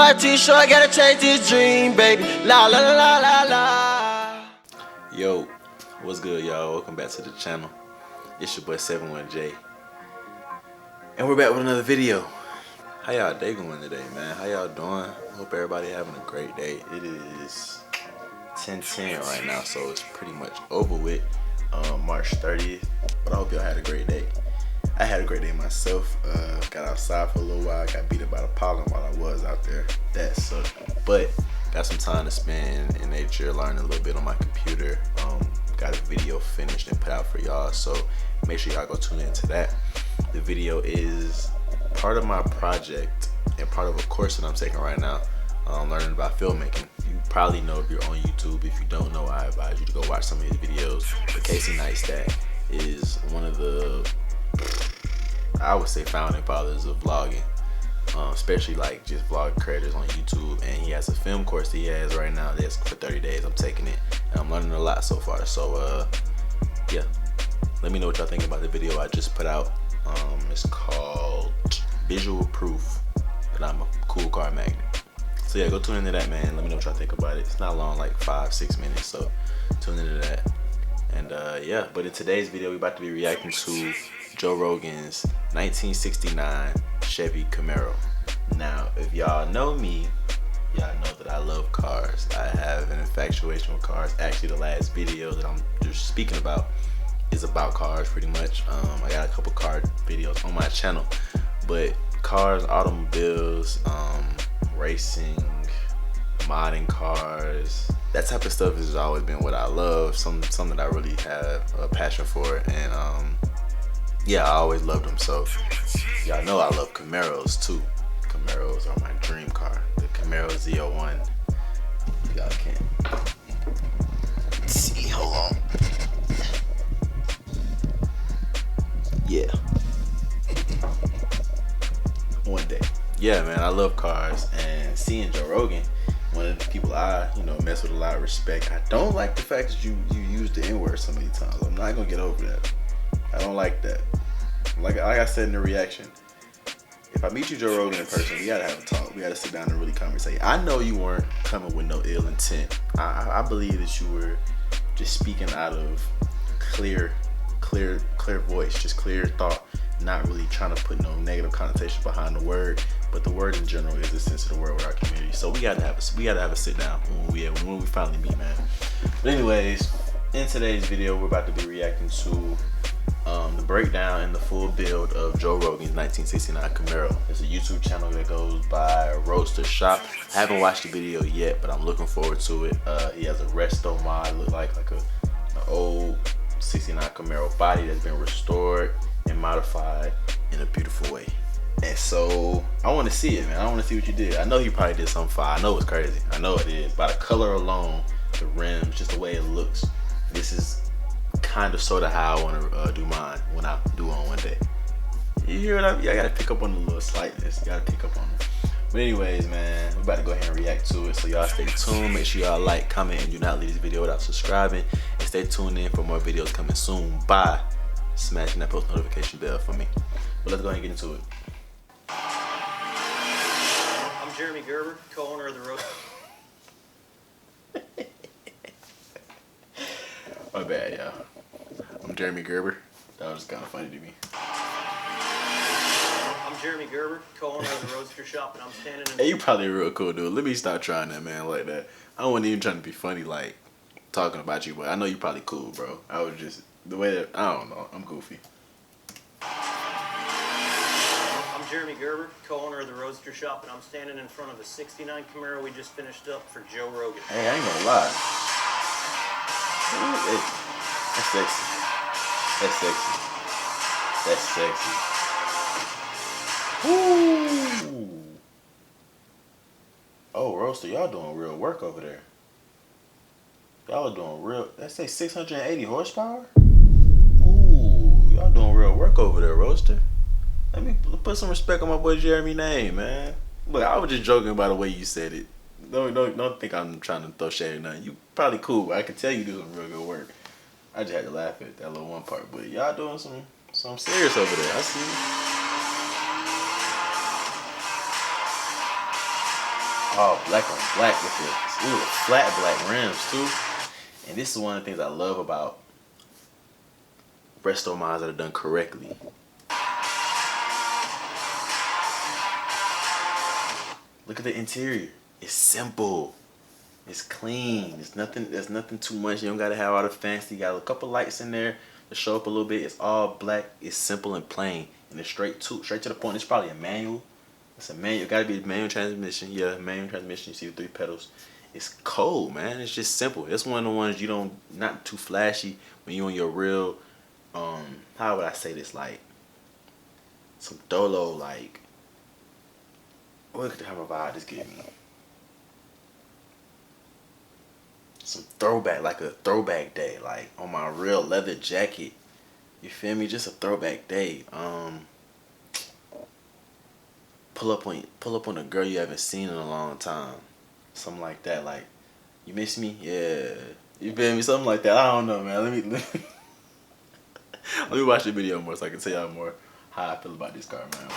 Life too short, gotta chase this dream, baby. La la la la la. Yo, what's good, y'all? Welcome back to the channel. It's your boy 71J, and we're back with another video. How y'all day going today, man? How y'all doing? Hope everybody having a great day. It is 10:10 right now, so it's pretty much over with. March 30th, but I hope y'all had a great day. I had a great day myself. Got outside for a little while. Got beat up by the pollen while I was out there. That sucked. But got some time to spend in nature, learning a little bit on my computer. Got a video finished and put out for y'all, so make sure y'all go tune into that. The video is part of my project and part of a course that I'm taking right now. Learning about filmmaking. You probably know if you're on YouTube. If you don't know, I advise you to go watch some of his videos. But Casey Neistat is one of the, I would say, founding fathers of vlogging, especially like just vlog creators on YouTube. And he has a film course that he has right now that's for 30 days. I'm taking it and I'm learning a lot so far. So yeah, let me know what y'all think about the video I just put out. It's called Visual Proof that I'm a cool car magnet. So yeah, go tune into that, man. Let me know what y'all think about it. It's not long, like 5-6 minutes, so tune into that. And yeah, but in today's video, we're about to be reacting to Joe Rogan's 1969 Chevy Camaro. Now, if y'all know me, y'all know that I love cars. I have an infatuation with cars. Actually, the last video that I'm just speaking about is about cars, pretty much. I got a couple car videos on my channel, but cars, automobiles, racing, modding cars, that type of stuff has always been what I love. Something that I really have a passion for, and yeah, I always loved them. So y'all know I love Camaros too. Camaros are my dream car. The Camaro Z01. Y'all can't see. Hold on. Yeah. One day. Yeah, man, I love cars, and seeing Joe Rogan, one of the people I, mess with a lot of respect. I don't like the fact that you use the N-word so many times. I'm not gonna get over that. I don't like that. Like I said in the reaction, if I meet you, Joe Rogan, in person, we gotta have a talk. We gotta sit down and really conversate. I know you weren't coming with no ill intent. I believe that you were just speaking out of clear voice, just clear thought, not really trying to put no negative connotation behind the word. But the word in general is the sense of the word with our community. So we gotta have a sit down when we finally meet, man. But anyways, in today's video, we're about to be reacting to the breakdown and the full build of Joe Rogan's 1969 Camaro. It's a YouTube channel that goes by Roadster Shop. I haven't watched the video yet, but I'm looking forward to it. He has a resto mod, look like an old 69 Camaro body that's been restored and modified in a beautiful way. And so I want to see it, man. I want to see what you did. I know you probably did something fire. I know it's crazy. I know it is. By the color alone, the rims, just the way it looks, this is kind of sort of how I want to do mine when I do on one day. You hear what I gotta pick up on the little slightness. You gotta pick up on it. But anyways, man, we're about to go ahead and react to it. So y'all stay tuned. Make sure y'all like, comment, and do not leave this video without subscribing. And stay tuned in for more videos coming soon by smashing that post notification bell for me. But let's go ahead and get into it. I'm Jeremy Gerber, co-owner of the Road. My bad, y'all. I'm Jeremy Gerber. That was kind of funny to me. I'm Jeremy Gerber, co-owner of the Roadster Shop, and I'm standing in... Hey, you probably a real cool dude. Let me stop trying that, man, like that. I wasn't even trying to be funny, like, talking about you, but I know you probably cool, bro. I was just, the way that, I don't know, I'm goofy. I'm Jeremy Gerber, co-owner of the Roadster Shop, and I'm standing in front of a 69 Camaro we just finished up for Joe Rogan. Hey, I ain't gonna lie. That's sexy. That's sexy. That's sexy. Woo! Oh, Roaster, y'all doing real work over there. Y'all are doing real, let's say 680 horsepower? Ooh, y'all doing real work over there, Roaster. Let me put some respect on my boy Jeremy's name, man. Look, I was just joking by the way you said it. Don't think I'm trying to throw shade or nothing. You probably cool. I can tell you do some real good work. I just had to laugh at that little one part. But y'all doing some serious over there. I see you. all black on black with the flat black rims too. And this is one of the things I love about resto mods that are done correctly. Look at the interior. It's simple. It's clean. It's nothing. There's nothing too much. You don't gotta have all the fancy. You got a couple lights in there to show up a little bit. It's all black. It's simple and plain, and it's straight to the point. It's probably a manual. It's a manual. It gotta be a manual transmission. Yeah, manual transmission. You see the 3 pedals. It's cold, man. It's just simple. It's one of the ones you don't, not too flashy when you on your real, how would I say this, like some dolo, like, what kind of vibe this give me? Some throwback, like a throwback day, like on my real leather jacket. You feel me? Just a throwback day. Pull up on a girl you haven't seen in a long time. Something like that. Like, you miss me? Yeah. You feel me? Something like that. I don't know, man. Let me watch the video more so I can tell y'all more how I feel about this car, man.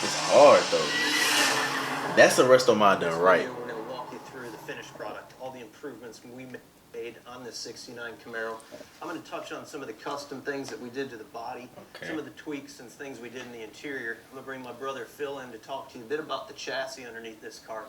It's hard though. That's a resto mod done right. We're going to walk you through the finished product, all the improvements we made on this 69 Camaro. I'm going to touch on some of the custom things that we did to the body, some of the tweaks and things we did in the interior. I'm going to bring my brother Phil in to talk to you a bit about the chassis underneath this car.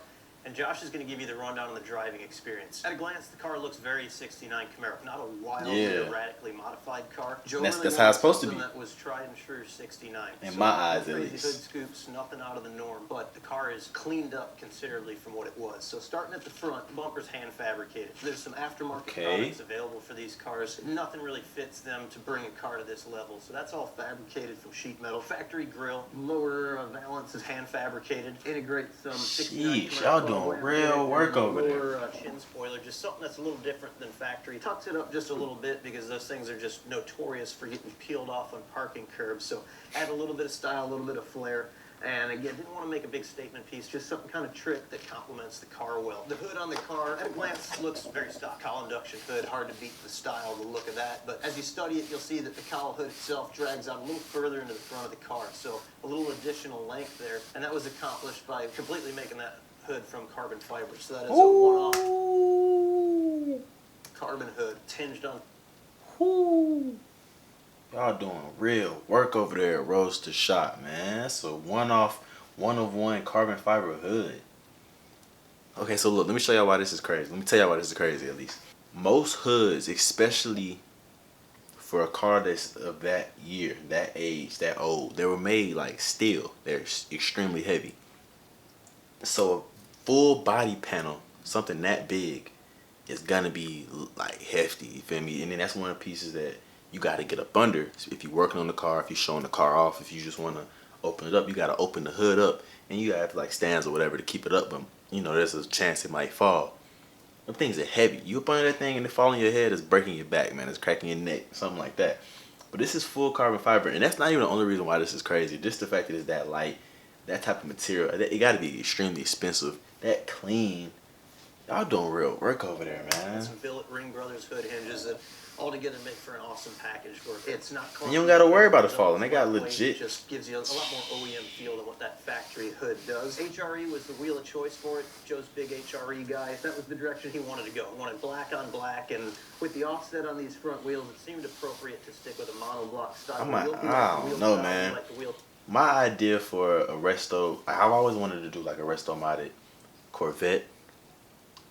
And Josh is going to give you the rundown on the driving experience. At a glance, the car looks very 69 Camaro, not a wildly radically modified car. Joe that's how it's supposed to be. That was tried and true 69. In my eyes, at crazy least. Hood scoops, nothing out of the norm, but the car is cleaned up considerably from what it was. So starting at the front, the bumper's hand fabricated. There's some aftermarket products available for these cars. Nothing really fits them to bring a car to this level. So that's all fabricated from sheet metal. Factory grille, lower valance is hand fabricated. Integrates some 69 y'all doing real work over there. Lower chin spoiler, just something that's a little different than factory. Tucks it up just a little bit because those things are just notorious for getting peeled off on parking curbs. So add a little bit of style, a little bit of flair. And again, didn't want to make a big statement piece, just some kind of trick that complements the car well. The hood on the car, at a glance, looks very stock. Cowl induction hood, hard to beat the style, the look of that. But as you study it, you'll see that the cowl hood itself drags out a little further into the front of the car. So a little additional length there. And that was accomplished by completely making that hood from carbon fiber. So that is a one-off carbon hood, tinged on. Y'all doing real work over there at Roadster Shop, man. That's a one-off, one-of-one carbon fiber hood. Okay, so look, let me show y'all why this is crazy. Let me tell y'all why this is crazy, at least. Most hoods, especially for a car that's of that year, that age, that old, they were made like steel. They're extremely heavy. So a full body panel, something that big, is gonna be like hefty, you feel me? And then that's one of the pieces that you got to get up under. If you're working on the car, if you're showing the car off, if you just want to open it up, you got to open the hood up, and you have like stands or whatever to keep it up. But you know, there's a chance it might fall. Them things are heavy. You up under that thing and it fall on your head, it's breaking your back, man. It's cracking your neck, something like that. But this is full carbon fiber, and that's not even the only reason why this is crazy. Just the fact that it's that light, that type of material, it got to be extremely expensive. That clean. Y'all doing real work over there, man. Some billet Ring Brothers hood hinges that all together make for an awesome package where it's not clunky. And you don't gotta worry about it falling. They got legit. It just gives you a lot more OEM feel than what that factory hood does. HRE was the wheel of choice for it. Joe's big HRE guy. That was the direction he wanted to go. He wanted black on black, and with the offset on these front wheels, it seemed appropriate to stick with a monoblock style. I don't know, man. My idea for a resto, I've always wanted to do like a resto modded Corvette,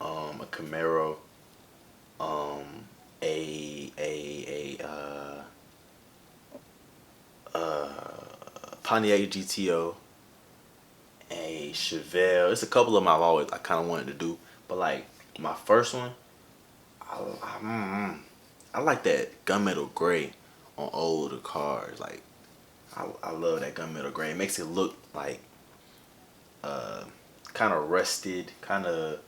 a Camaro, Pontiac GTO, a Chevelle. It's a couple of them I kind of wanted to do, but like my first one, I like that gunmetal gray on older cars. Like I love that gunmetal gray. It makes it look like kind of rusted, kind of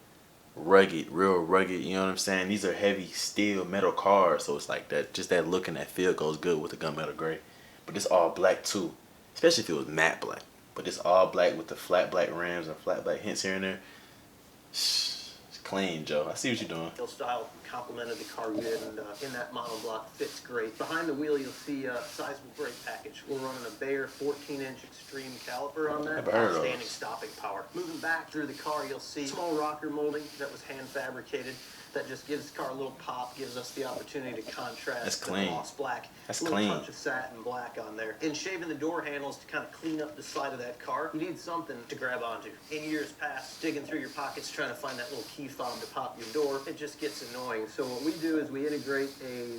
rugged, real rugged, you know what I'm saying? These are heavy steel metal cars, so it's like that, just that look and that feel goes good with the gunmetal gray. But it's all black too, especially if it was matte black. But it's all black with the flat black rims and flat black hints here and there. It's clean, Joe. I see what you're doing. Style complemented the car good, and in that monoblock fits great. Behind the wheel, you'll see a sizable brake package. We're running a Bayer 14-inch Extreme caliper on that. Never heard of Outstanding those. stopping power. Moving back through the car, you'll see small rocker molding that was hand fabricated. That just gives the car a little pop, gives us the opportunity to contrast. That's the clean. gloss black. That's a little clean. touch of satin black on there. In shaving the door handles to kind of clean up the side of that car, you need something to grab onto. In years past, digging through your pockets trying to find that little key fob to pop your door, it just gets annoying. So what we do is we integrate a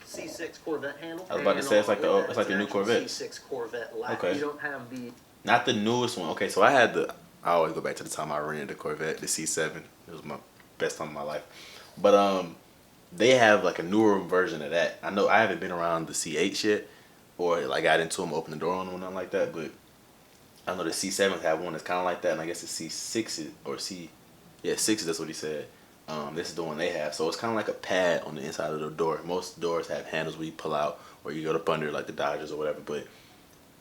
C6 Corvette handle. I was about to say it's like the new Corvette. C6 Corvette latch. Okay. You don't have the Not the newest one. Okay, so I always go back to the time I rented the Corvette, the C7. It was my best time of my life. But they have like a newer version of that. I know I haven't been around the C8 yet, or like got into them, opened the door on them, or nothing like that. But I know the C7s have one that's kind of like that, and I guess the C6 or sixes. That's what he said. This is the one they have. So it's kind of like a pad on the inside of the door. Most doors have handles where you pull out, or you go up under, like the Dodgers or whatever. But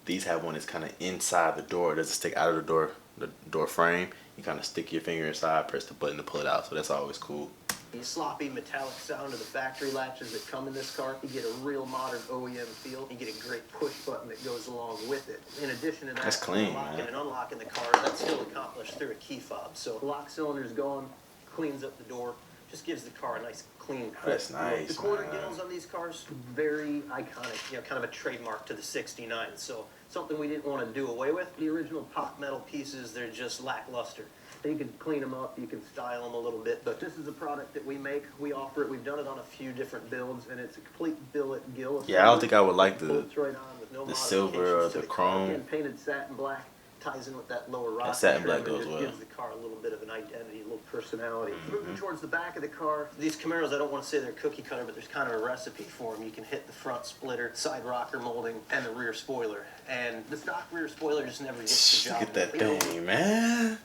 these have one that's kind of inside the door. It doesn't stick out of the door frame. You kind of stick your finger inside, press the button to pull it out. So that's always cool. The sloppy metallic sound of the factory latches that come in this car. You get a real modern OEM feel. You get a great push button that goes along with it. In addition to that, That's clean, locking man. and unlocking the car, that's still accomplished through a key fob. So lock cylinder's gone, cleans up the door, just gives the car a nice clean cut. That's nice, The quarter man. gills on these cars, very iconic, kind of a trademark to the 69. So something we didn't want to do away with. The original pot metal pieces, they're just lackluster. You can clean them up, you can style them a little bit, but this is a product that we make. We offer it. We've done it on a few different builds, and it's a complete billet gill. Yeah, I don't think I would like the Bolts right on with no silver or modifications to the car. chrome. Again, painted satin black ties in with that lower rocker satin trim black and goes just well. gives the car a little bit of an identity, a little personality. Moving towards the back of the car, these Camaros, I don't want to say they're cookie cutter, but there's kind of a recipe for them. You can hit the front splitter, side rocker molding, and the rear spoiler. And the stock rear spoiler just never gets the job. Look at that done. thing, man.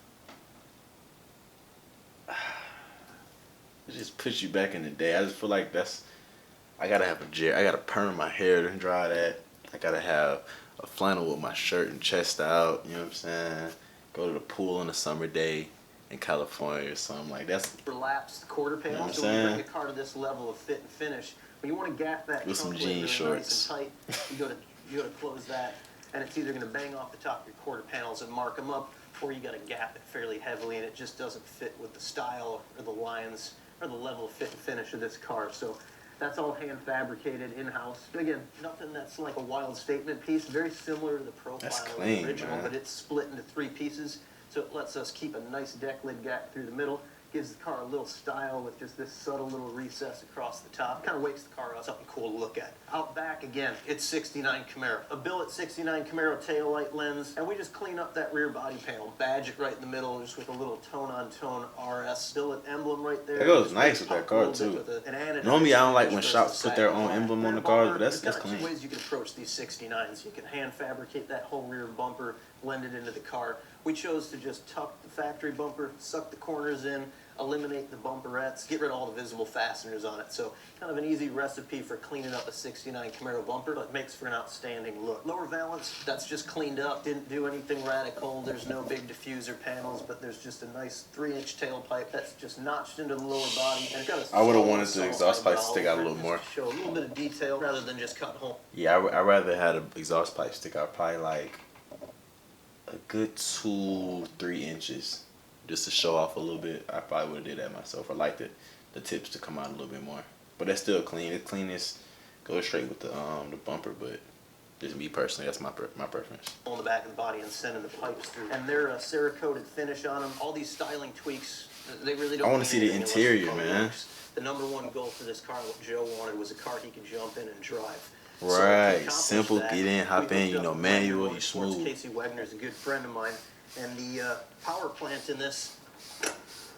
It just puts you back in the day. I just feel like I gotta have I gotta perm my hair to dry that. I gotta have a flannel with my shirt and chest out. You know what I'm saying? Go to the pool on a summer day in California or something like that. Relapsed quarter panel, You know what I'm so when you bring saying? a car to this level of fit and finish, when you want to gap that With some trunk lid jean really shorts. nice and tight, you go to close that, and it's either going to bang off the top of your quarter panels and mark them up, or you got to gap it fairly heavily, and it just doesn't fit with the style or the lines or the level of fit and finish of this car. So that's all hand fabricated in-house. Again, nothing that's like a wild statement piece. Very similar to the profile That's of clean, the original, man. but it's split into 3 pieces. So it lets us keep a nice deck lid gap through the middle. Gives the car a little style with just this subtle little recess across the top. Kind of wakes the car up, something cool to look at. Out back, again, it's 69 Camaro. A billet 69 Camaro taillight lens, and we just clean up that rear body panel. Badge it right in the middle, just with a little tone-on-tone RS billet emblem right there. That goes Just nice with pop that a car, little bit too. with an anodized Normally, I don't like finish when versus shops put their satin own black. emblem on Rear the cars, bumper, but that's there's kinda clean. 2 ways you can approach these 69s. You can hand fabricate that whole rear bumper, blend it into the car. We chose to just tuck the factory bumper, suck the corners in, eliminate the bumperettes, get rid of all the visible fasteners on it. So kind of an easy recipe for cleaning up a 69 Camaro bumper, but makes for an outstanding look. Lower valance, that's just cleaned up, didn't do anything radical. There's no big diffuser panels, but there's just a nice 3-inch tailpipe that's just notched into the lower body. And it's got a I would've solid wanted the exhaust pipes to stick out a little just more. to show a little bit of detail rather than just cut home. Yeah, I'd rather had an exhaust pipe stick out probably like a good 2-3 inches just to show off a little bit. I probably would have did that myself. I like the tips to come out a little bit more, but that's still clean. The cleanest goes straight with the bumper, but just me personally, that's my preference. On the back of the body and sending the pipes through, and they're a Cerakoted finish on them. All these styling tweaks, they really don't. I wanna mean see the anything unless interior, the car man. works. The #1 goal for this car, what Joe wanted, was a car he could jump in and drive. So to Right, accomplish simple, that, get in, hop we in, hooked you up know, a brand manual, new you motorsports. smooth. Casey Wagner's a good friend of mine, and the power plant in this,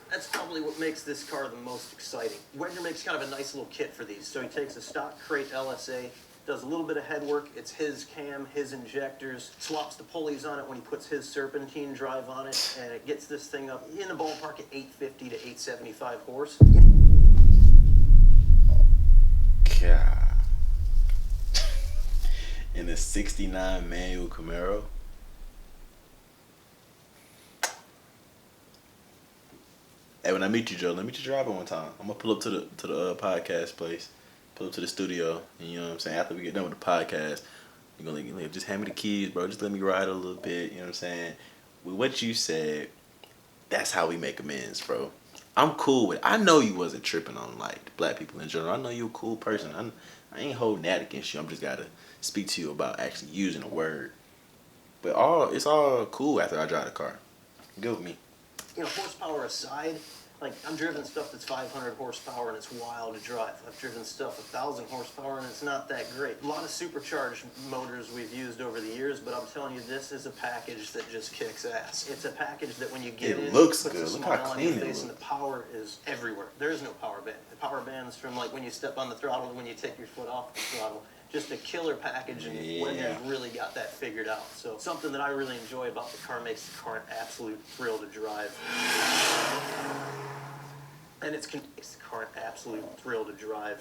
that's probably what makes this car the most exciting. Wagner makes kind of a nice little kit for these. So he takes a stock crate LSA, does a little bit of head work. It's his cam, his injectors, swaps the pulleys on it when he puts his serpentine drive on it, and it gets this thing up in the ballpark at 850 to 875 horse. God. In a 69 manual Camaro. Hey, when I meet you, Joe, let me just drive it one time. I'm gonna pull up to the podcast place, pull up to the studio, and you know what I'm saying. After we get done with the podcast, you're gonna just hand me the keys, bro. Just let me ride a little bit. You know what I'm saying. With what you said, that's how we make amends, bro. I'm cool with it. I know you wasn't tripping on like black people in general. I know you're a cool person. I ain't holding that against you. I'm just gotta speak to you about actually using a word. But it's all cool after I drive the car. Go with me. You know, horsepower aside, like I've driven stuff that's 500 horsepower and it's wild to drive. I've driven stuff 1,000 horsepower and it's not that great. A lot of supercharged motors we've used over the years, but I'm telling you, this is a package that just kicks ass. It's a package that when you get It in, looks puts good. a Look smile how on your clean it face, and looks. the power is everywhere. There is no power band. The power band's from like when you step on the throttle and when you take your foot off the throttle. Just a killer package, and Wendy's really got that figured out. So something that I really enjoy about the car, makes the car an absolute thrill to drive. And makes the car an absolute thrill to drive.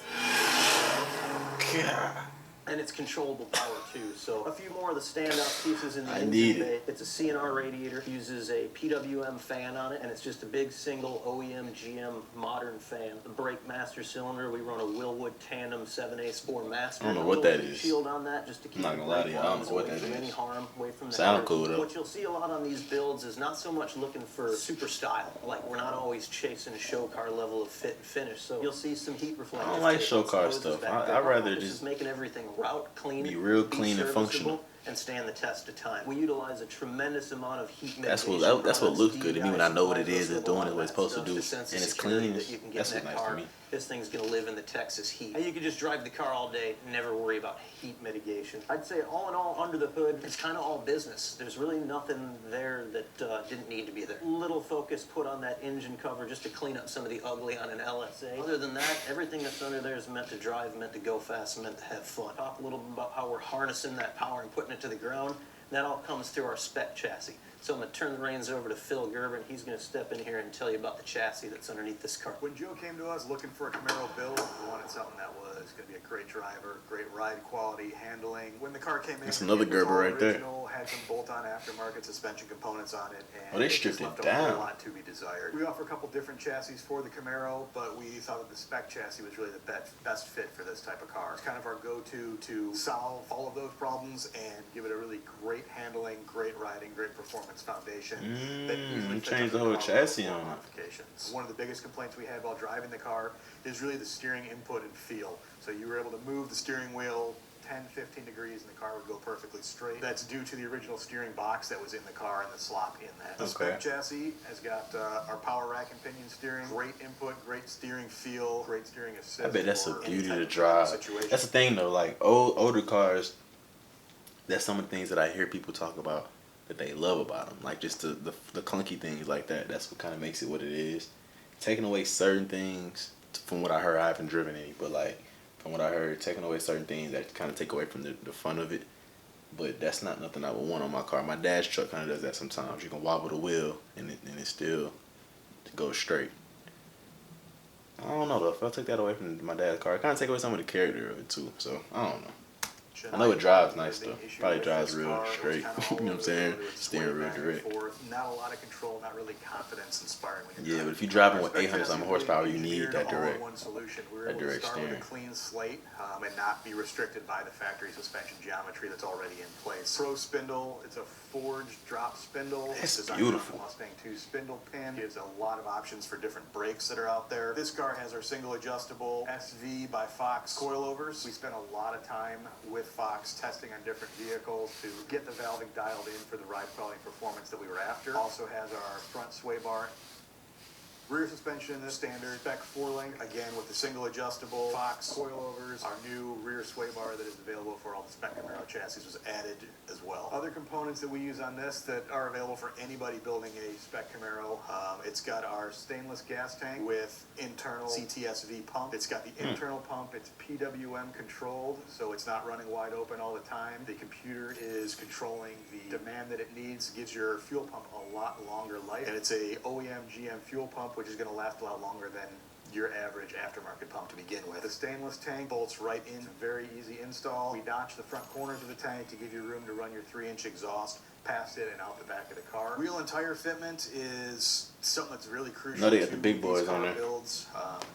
And it's controllable power too. So a few more of the standout pieces in the engine bay. It's a CNR radiator, uses a PWM fan on it, and it's just a big single OEM GM modern fan. The brake master cylinder, we run a Willwood Tandem 7/8 Master. I don't know what that is. Shield on that just to keep I'm not gonna lie to you. I don't know what that is. any harm away from the Sound cool though. What you'll see a lot on these builds is not so much looking for super style. Like we're not always chasing a show car level of fit and finish. So you'll see some heat reflective. I don't like show car stuff. I'd rather just making everything route clean, be real clean and functional, and stand the test of time. We utilize a tremendous amount of heat That's mitigation. what looks good to me when I know what it is it's doing what it's supposed to do, and it's clean. That's what's nice to me. This thing's gonna live in the Texas heat. And you can just drive the car all day and never worry about heat mitigation. I'd say all in all, under the hood, it's kind of all business. There's really nothing there that didn't need to be there. Little focus put on that engine cover just to clean up some of the ugly on an LSA. Other than that, everything that's under there is meant to drive, meant to go fast, meant to have fun. Talk a little bit about how we're harnessing that power and putting it to the ground. That all comes through our spec chassis. So I'm going to turn the reins over to Phil Gerber, and he's going to step in here and tell you about the chassis that's underneath this car. When Joe came to us looking for a Camaro build, we wanted something that was going to be a great driver, great ride quality, handling. When the car came in, that's another Gerber right there. Had some bolt-on aftermarket suspension components on it, and they stripped it down. A lot to be desired. We offer a couple different chassis for the Camaro, but we thought that the spec chassis was really the best fit for this type of car. It's kind of our go-to to solve all of those problems and give it a really great handling, great riding, great performance foundation. You changed the whole chassis on it. One of the biggest complaints we had while driving the car is really the steering input and feel. So you were able to move the steering wheel 10, 15 degrees and the car would go perfectly straight. That's due to the original steering box that was in the car and the slop in that. The spec chassis has got our power rack and pinion steering, great input, great steering feel, great steering assist. I bet that's a beauty to drive. That's the thing though, like older cars, that's some of the things that I hear people talk about that they love about them. Like just the clunky things like that. That's what kind of makes it what it is. Taking away certain things, from what I heard, I haven't driven any, but like from what I heard, taking away certain things that kind of take away from the fun of it. But that's not nothing I would want on my car. My dad's truck kind of does that sometimes. You can wobble the wheel and it still goes straight. I don't know though. If I took that away from my dad's car, it kind of take away some of the character of it too. So I don't know. I know it drives nice though. Probably drives real straight. You know what I'm saying? Steering real direct. Not a lot of control, not really confidence inspiring. Yeah, but if you're driving with 800-something horsepower, you need that direct. That direct steering. With a clean slate and not be restricted by the factory suspension geometry that's already in place. Pro spindle, it's a forged drop spindle. That's beautiful. Mustang 2 spindle pin gives a lot of options for different brakes that are out there. This car has our single adjustable SV by Fox coilovers. We spent a lot of time with Fox testing on different vehicles to get the valving dialed in for the ride quality and performance that we were after. Also has our front sway bar. Rear suspension is standard, spec 4-link, again with the single adjustable Fox coilovers. Our new rear sway bar that is available for all the spec Camaro chassis was added as well. Other components that we use on this that are available for anybody building a spec Camaro, it's got our stainless gas tank with internal CTSV pump. It's got the internal pump, it's PWM controlled, so it's not running wide open all the time. The computer is controlling the demand that it needs, gives your fuel pump a lot longer life, and it's a OEM GM fuel pump, which is going to last a lot longer than your average aftermarket pump to begin with. The stainless tank bolts right in, very easy install. We notch the front corners of the tank to give you room to run your 3-inch exhaust past it and out the back of the car. Wheel and tire fitment is something that's really crucial. No, they got the to big boys these on car there. Builds.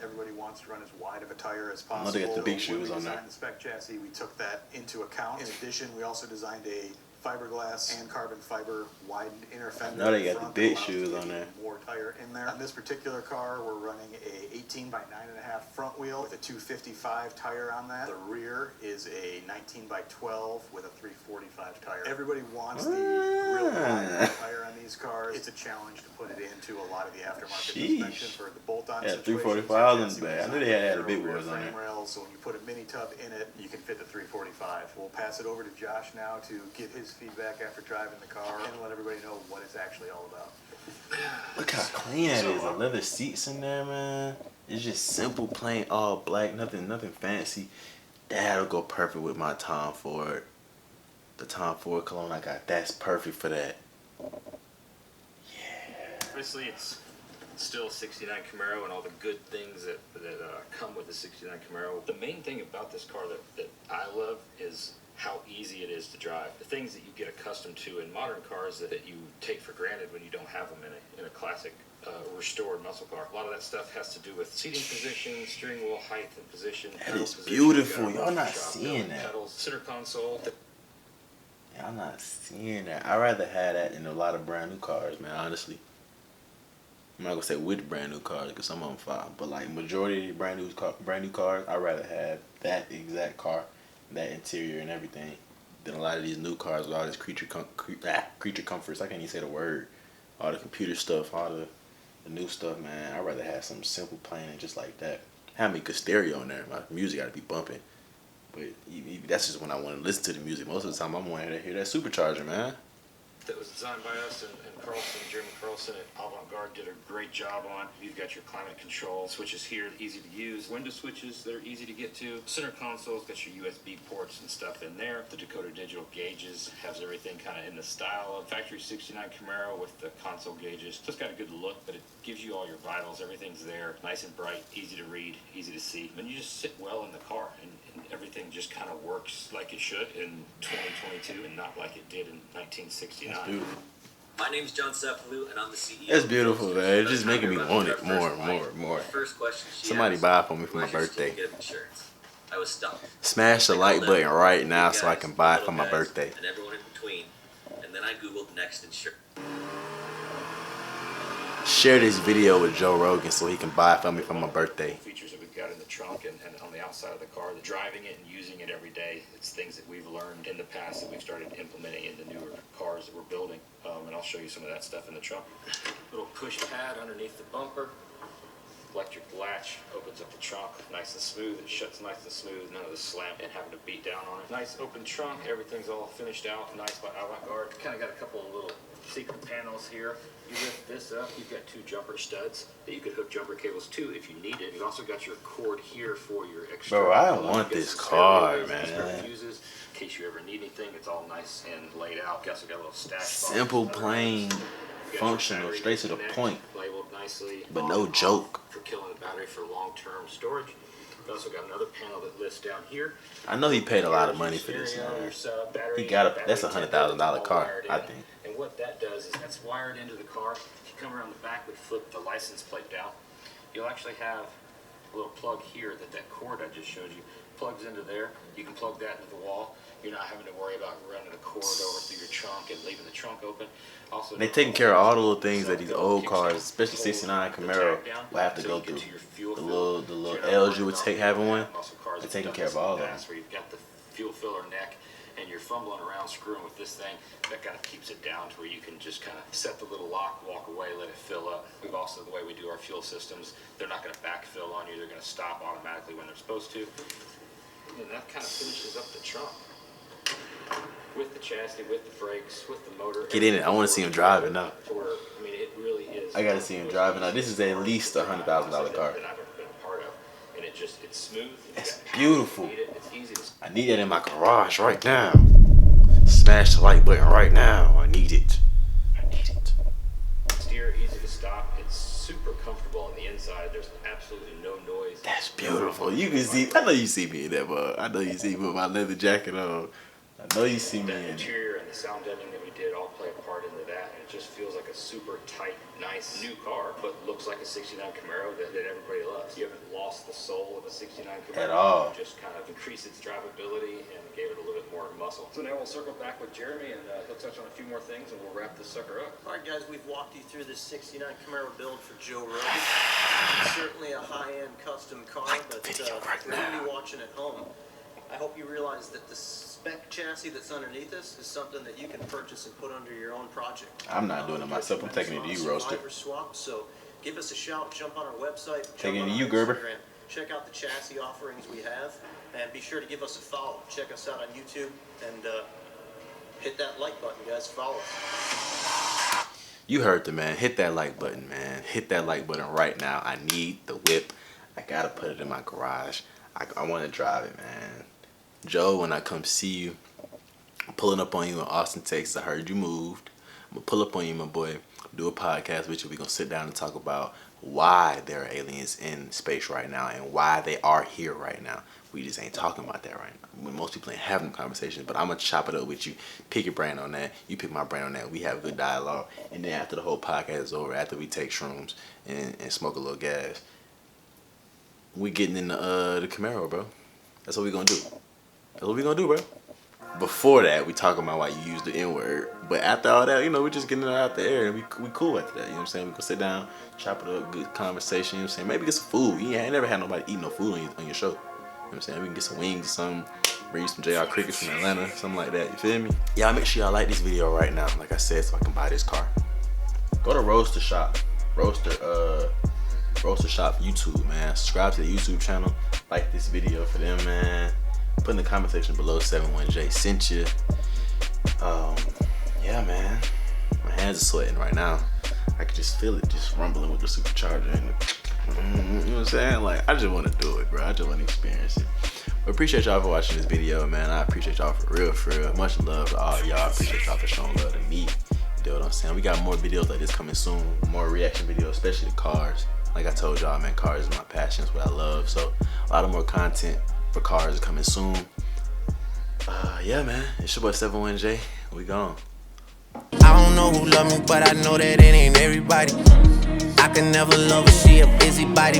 Everybody wants to run as wide of a tire as possible. No, they got the big When shoes we on there. designed the spec chassis, we took that into account. In addition, we also designed a fiberglass and carbon fiber widened inner fender. Now they got the front big that allows shoes to on get there. More tire in there. On this particular car, we're running a 18 by 9.5 front wheel with a 255 tire on that. The rear is a 19 by 12 with a 345 tire. Everybody wants the real wide tire on these cars. It's a challenge to put it into a lot of the aftermarket suspension for the bolt-on Yeah, situations. 345s bad. I knew they had the big boys on there. Rails, so when you put a mini tub in it, you can fit the 345. We'll pass it over to Josh now to give his feedback after driving the car and let everybody know what it's actually all about. Look how clean that is. The leather seats in there, man. It's just simple, plain, all black, nothing fancy. That'll go perfect with my Tom Ford. The Tom Ford cologne I got, that's perfect for that. Obviously, it's still a 69 Camaro and all the good things that come with the 69 Camaro. The main thing about this car that I love is how easy it is to drive. The things that you get accustomed to in modern cars that you take for granted when you don't have them in a classic restored muscle car. A lot of that stuff has to do with seating position, steering wheel height and position. That is beautiful. Y'all not seeing that. Pedals, center console. Y'all not seeing that. I'd rather have that in a lot of brand new cars, man, honestly. I'm not gonna say with brand new cars because some of them fine, but like majority of brand new cars, I'd rather have that exact car, that interior and everything, than a lot of these new cars with all this creature comforts. I can't even say the word. All the computer stuff, all the new stuff, man. I'd rather have something simple, plain, and just like that. Have me good stereo in there. My music gotta be bumping, but that's just when I want to listen to the music. Most of the time, I'm wanting to hear that supercharger, man. That was designed by us and Carlson, Jeremy Carlson at Avant-Garde did a great job on. You've got your climate control switches here, easy to use. Window switches, they're easy to get to. Center console's got your USB ports and stuff in there. The Dakota digital gauges has everything kind of in the style of factory 69 Camaro with the console gauges. So it's got a good look, but it gives you all your vitals. Everything's there, nice and bright, easy to read, easy to see. And you just sit well in the car, and everything just kind of works like it should in 2022 and not like it did in 1969. That's beautiful. My name's John Cefalu, and I'm the CEO. That's beautiful, man. It's just making me want it more. First question Somebody buy it for me for my birthday. Insurance. I was stumped. Smash the like button right now so I can buy it for my birthday. And everyone in between. And then I Googled Next Insurance. Share this video with Joe Rogan so he can buy it for me for my birthday. Features that we've got in the trunk and on the outside of the car, driving it and using it every day, it's things that we've learned in the past that we've started implementing in the newer cars that we're building. And I'll show you some of that stuff in the trunk. Little push pad underneath the bumper. Electric latch opens up the trunk nice and smooth. It shuts nice and smooth, none of the slam and having to beat down on it. Nice open trunk, everything's all finished out, nice by Avant-Garde. Kind of got a couple of little secret panels here. You lift this up, you've got two jumper studs that you could hook jumper cables to if you need it. You've also got your cord here for your extra. Bro, I want this car, man. Fuses, in case you ever need anything, it's all nice and laid out. You also got a little stash box. Simple, plain, functional, straight to the point. Labeled nicely. But no joke. For killing the battery for long-term storage. We've also got another panel that lifts down here. I know he paid a lot of money for this, man. He got that's $100,000 car, I think. And what that does is that's wired into the car. If you come around the back, we flip the license plate down. You'll actually have a little plug here that cord I just showed you plugs into there. You can plug that into the wall. You're not having to worry about running a cord over through your trunk and leaving the trunk open. Also, they taking care of all the little things that these old cars, especially 69 Camaro, will have to go through. The little L's you would take having one, they're taking care of all of them. Where you've got the fuel filler neck and you're fumbling around screwing with this thing, that kind of keeps it down to where you can just kind of set the little lock, walk away, let it fill up. We've also, the way we do our fuel systems, they're not going to backfill on you. They're going to stop automatically when they're supposed to. And that kind of finishes up the trunk. With the chassis, with the brakes, with the motor. Get in it. I want to see him driving now. I mean, it really is. I got to see him driving now. This is at least $100,000 car. That I've ever been a part of. And it's smooth. It's beautiful. It's easy to. I need that in my garage right now. Smash the like button right now. I need it. I need it. Steer, easy to stop. It's super comfortable on the inside. There's absolutely absolutely no noise. That's beautiful. You can see. I know you see me in that, but I know you see me with my leather jacket on. I know you see me The in. interior and the sound deadening that we did all play a part into that, and it just feels like a super tight, nice new car, but looks like a '69 Camaro that everybody loves. You haven't lost the soul of a '69 Camaro At all. You just kind of increased its drivability and gave it a little bit more muscle. So now we'll circle back with Jeremy, and he'll touch on a few more things, and we'll wrap this sucker up. All right, guys, we've walked you through this '69 Camaro build for Joe Rogan. It's certainly a high-end custom car, but for anybody watching at home, I hope you realize that the spec chassis that's underneath this is something that you can purchase and put under your own project. I'm not doing it myself. I'm taking it to you, Roaster. Swap, so give us a shout, jump on our website, Taking jump it on to you, our Gerber. Instagram, check out the chassis offerings we have, and be sure to give us a follow. Check us out on YouTube, and hit that like button, guys. Follow us. You heard the man. Hit that like button, man. Hit that like button right now. I need the whip. I gotta put it in my garage. I want to drive it, man. Joe, when I come see you, I'm pulling up on you in Austin, Texas. I heard you moved. I'm gonna pull up on you, my boy. Do a podcast with you. We're gonna sit down and talk about why there are aliens in space right now and why they are here right now. We just ain't talking about that right now. When most people ain't having conversations, but I'm gonna chop it up with you, pick your brain on that, you pick my brain on that. We have good dialogue, and then after the whole podcast is over, after we take shrooms and smoke a little gas, we getting in the Camaro, bro. That's what we gonna do. That's what we gonna do, bro. Before that, we talking about why you use the N-word. But after all that, you know, we just getting it out the air, and we cool after that. You know what I'm saying? We can sit down, chop it up, good conversation. You know what I'm saying? Maybe get some food. You ain't never had nobody eat no food on your show. You know what I'm saying? We can get some wings or something. Bring you some JR Crickets from Atlanta, something like that. You feel me? Y'all make sure y'all like this video right now, like I said, so I can buy this car. Go to Roaster Shop. Roaster Shop YouTube, man. Subscribe to the YouTube channel. Like this video for them, man. Put in the comment section below 71J sent you. Yeah, man. My hands are sweating right now. I can just feel it just rumbling with the supercharger. And you know what I'm saying? Like, I just want to do it, bro. I just want to experience it. But appreciate y'all for watching this video, man. I appreciate y'all for real, for real. Much love to all y'all. Appreciate y'all for showing love to me. You know what I'm saying? We got more videos like this coming soon. More reaction videos, especially the cars. Like I told y'all, man, cars is my passion. It's what I love. So a lot of more content for cars is coming soon. Yeah, man. It's your boy 71J. We gone. I don't know who love me, but I know that it ain't everybody. I can never love her, she a busybody.